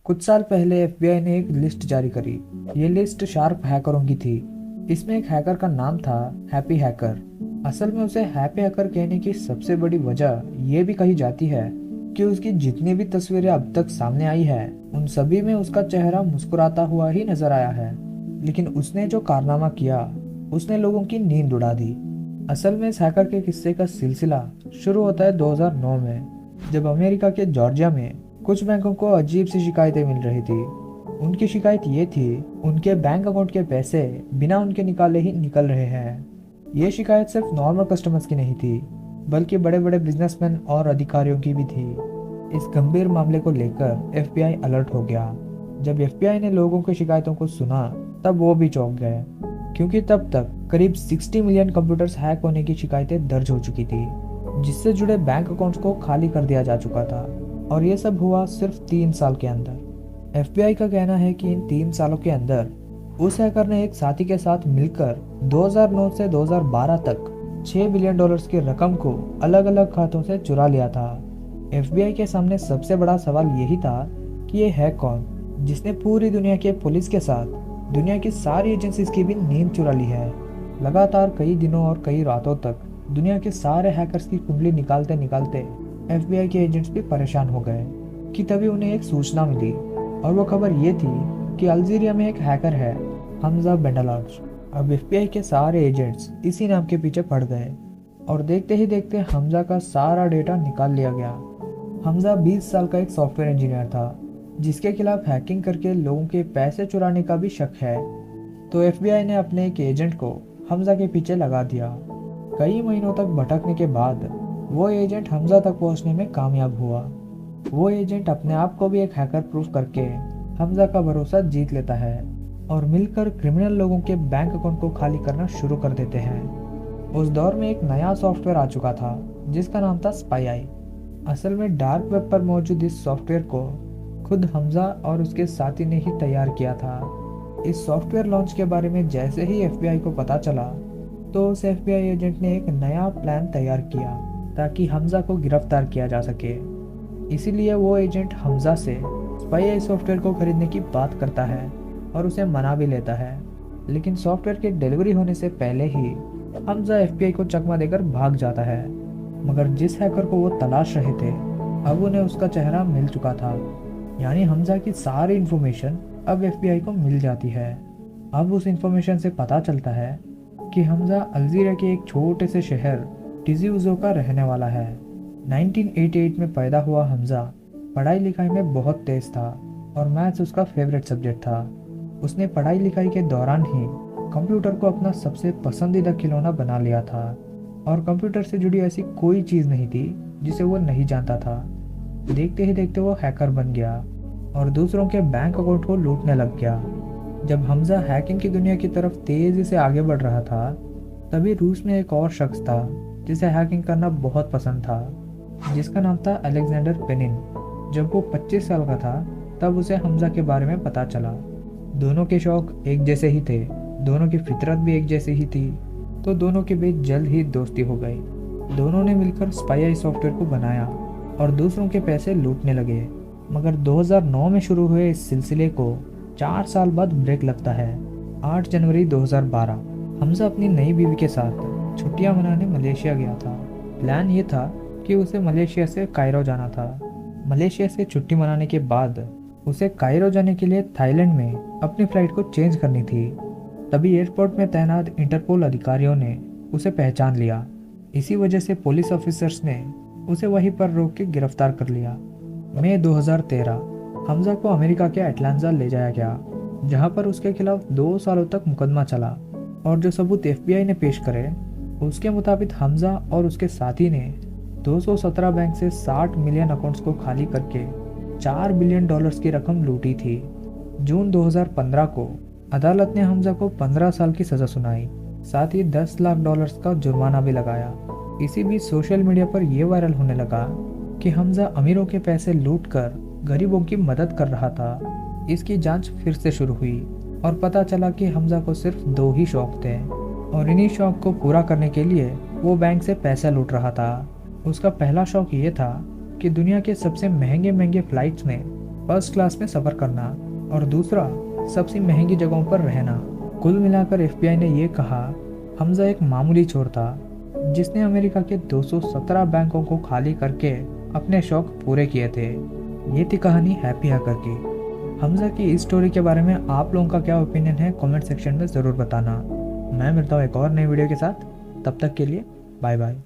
कुछ साल पहले एफबीआई ने एक लिस्ट जारी करी। ये लिस्ट शार्प हैकरों की थी। इसमें एक हैकर का नाम था हैप्पी हैकर। असल में उसे हैप्पी हैकर कहने की सबसे बड़ी वजह ये भी कही जाती है कि उसकी जितनी भी तस्वीरें अब तक सामने आई है उन सभी में उसका चेहरा मुस्कुराता हुआ ही नजर आया है। लेकिन उसने जो कारनामा किया उसने लोगों की नींद उड़ा दी। असल में इस हैकर के किस्से का सिलसिला शुरू होता है 2009 में, जब अमेरिका के जॉर्जिया में कुछ बैंकों को अजीब सी शिकायतें मिल रही थी। उनकी शिकायत ये थी उनके बैंक अकाउंट के पैसे बिना उनके निकाले ही निकल रहे हैं। ये शिकायत सिर्फ नॉर्मल कस्टमर्स की नहीं थी बल्कि बड़े बड़े बिजनेसमैन और अधिकारियों की भी थी। इस गंभीर मामले को लेकर एफबीआई अलर्ट हो गया। जब एफबीआई ने लोगों की शिकायतों को सुना तब वो भी चौंक गए, क्योंकि तब तक करीब 60 मिलियन कंप्यूटर्स हैक होने की शिकायतें दर्ज हो चुकी थी, जिससे जुड़े बैंक अकाउंट्स को खाली कर दिया जा चुका था। और ये सब हुआ सिर्फ 3 साल के अंदर। एफबीआई का कहना है कि इन 3 सालों के अंदर उस हैकर ने एक साथी के साथ मिलकर 2009 से 2012 तक $6 बिलियन की रकम को अलग अलग खातों से चुरा लिया था। एफबीआई के सामने सबसे बड़ा सवाल यही था कि ये है कौन जिसने पूरी दुनिया के पुलिस के साथ दुनिया की सारी एजेंसीज की भी नींद चुरा ली है। लगातार कई दिनों और कई रातों तक दुनिया के सारे हैकर्स की कुंडली निकालते निकालते एफबीआई के एजेंट्स भी परेशान हो गए कि तभी उन्हें एक सूचना मिली, और वो खबर ये थी कि अल्जीरिया में एक हैकर है, हमजा बेंडालाज। अब एफबीआई के सारे एजेंट्स इसी नाम के पीछे पड़ गए और देखते ही देखते हमजा का सारा डेटा निकाल लिया गया। हमजा 20 साल का एक सॉफ्टवेयर इंजीनियर था जिसके खिलाफ हैकिंग करके लोगों के पैसे चुराने का भी शक है। तो एफबीआई ने अपने एक एजेंट को हमजा के पीछे लगा दिया। कई महीनों तक भटकने के बाद वो एजेंट हमजा तक पहुंचने में कामयाब हुआ। वो एजेंट अपने आप को भी एक हैकर प्रूफ करके हमजा का भरोसा जीत लेता है और मिलकर क्रिमिनल लोगों के बैंक अकाउंट को खाली करना शुरू कर देते हैं। उस दौर में एक नया सॉफ्टवेयर आ चुका था जिसका नाम था स्पाई। असल में डार्क वेब पर मौजूद इस सॉफ्टवेयर को खुद हमजा और उसके साथी ने ही तैयार किया था। इस सॉफ्टवेयर लॉन्च के बारे में जैसे ही एफबीआई को पता चला तो उस एफबीआई एजेंट ने एक नया प्लान तैयार किया ताकि हमजा को गिरफ्तार किया जा सके। इसीलिए वो एजेंट हमजा से स्पाई सॉफ्टवेयर को खरीदने की बात करता है और उसे मना भी लेता है। लेकिन सॉफ्टवेयर के डिलीवरी होने से पहले ही हमजा एफबीआई को चकमा देकर भाग जाता है। मगर जिस हैकर को वो तलाश रहे थे अब उन्हें उसका चेहरा मिल चुका था, यानी हमजा की सारी इन्फॉर्मेशन अब एफबीआई को मिल जाती है। अब उस इन्फॉर्मेशन से पता चलता है कि हमजा अल्जीरिया के एक छोटे से शहर टिजी उज़ो का रहने वाला है। 1988 में पैदा हुआ हमजा पढ़ाई लिखाई में बहुत तेज था और मैथ्स उसका फेवरेट सब्जेक्ट था। उसने पढ़ाई लिखाई के दौरान ही कंप्यूटर को अपना सबसे पसंदीदा खिलौना बना लिया था और कंप्यूटर से जुड़ी ऐसी कोई चीज़ नहीं थी जिसे वो नहीं जानता था। देखते ही देखते वो हैकर बन गया और दूसरों के बैंक अकाउंट को लूटने लग गया। जब हमजा हैकिंग की दुनिया की तरफ तेज़ी से आगे बढ़ रहा था तभी रूस में एक और शख्स था जिसे हैकिंग करना बहुत पसंद था, जिसका नाम था अलेक्जेंडर पेनिन। जब वो 25 साल का था तब उसे हमजा के बारे में पता चला। दोनों के शौक एक जैसे ही थे, दोनों की फितरत भी एक जैसी ही थी, तो दोनों के बीच जल्द ही दोस्ती हो गई। दोनों ने मिलकर स्पाई सॉफ्टवेयर को बनाया और दूसरों के पैसे लूटने लगे। मगर 2009 में शुरू हुए इस सिलसिले को 4 साल बाद ब्रेक लगता है। 8 जनवरी 2012 हमजा अपनी नई बीवी के साथ छुट्टियां मनाने मलेशिया गया था। प्लान ये था कि उसे मलेशिया से कायरो जाना था। मलेशिया से छुट्टी मनाने के बाद उसे कायरो जाने के लिए थाईलैंड में अपनी फ्लाइट को चेंज करनी थी। तभी एयरपोर्ट में तैनात इंटरपोल अधिकारियों ने उसे पहचान लिया। इसी वजह से पुलिस ऑफिसर्स ने उसे वहीं पर रोक के गिरफ्तार कर लिया। मई 2013 हमजा को अमेरिका के एटलांटा ले जाया गया, जहां पर उसके खिलाफ 2 सालों तक मुकदमा चला और जो सबूत एफबीआई ने पेश करे उसके मुताबिक हमजा और उसके साथी ने 217 बैंक से 60 मिलियन अकाउंट्स को खाली करके $4 बिलियन की रकम लूटी थी। जून 2015 को अदालत ने हमजा को 15 साल की सजा सुनाई, साथ ही $10 लाख का जुर्माना भी लगाया। इसी बीच सोशल मीडिया पर यह वायरल होने लगा कि हमजा अमीरों के पैसे लूटकर गरीबों की मदद कर रहा था। इसकी जांच फिर से शुरू हुई और पता चला कि हमजा को सिर्फ 2 ही शौक थे और इन्हीं शौक को पूरा करने के लिए वो बैंक से पैसा लूट रहा था। उसका पहला शौक ये था कि दुनिया के सबसे महंगे महंगे फ्लाइट्स में फर्स्ट क्लास में सफ़र करना और दूसरा सबसे महंगी जगहों पर रहना। कुल मिलाकर एफबीआई ने ये कहा, हमजा एक मामूली चोर था जिसने अमेरिका के 217 बैंकों को खाली करके अपने शौक पूरे किए थे। ये थी कहानी हैप्पी हैकर की। हमजा की इस स्टोरी के बारे में आप लोगों का क्या ओपिनियन है कमेंट सेक्शन में ज़रूर बताना। मैं मिलता हूँ एक और नई वीडियो के साथ, तब तक के लिए बाय बाय।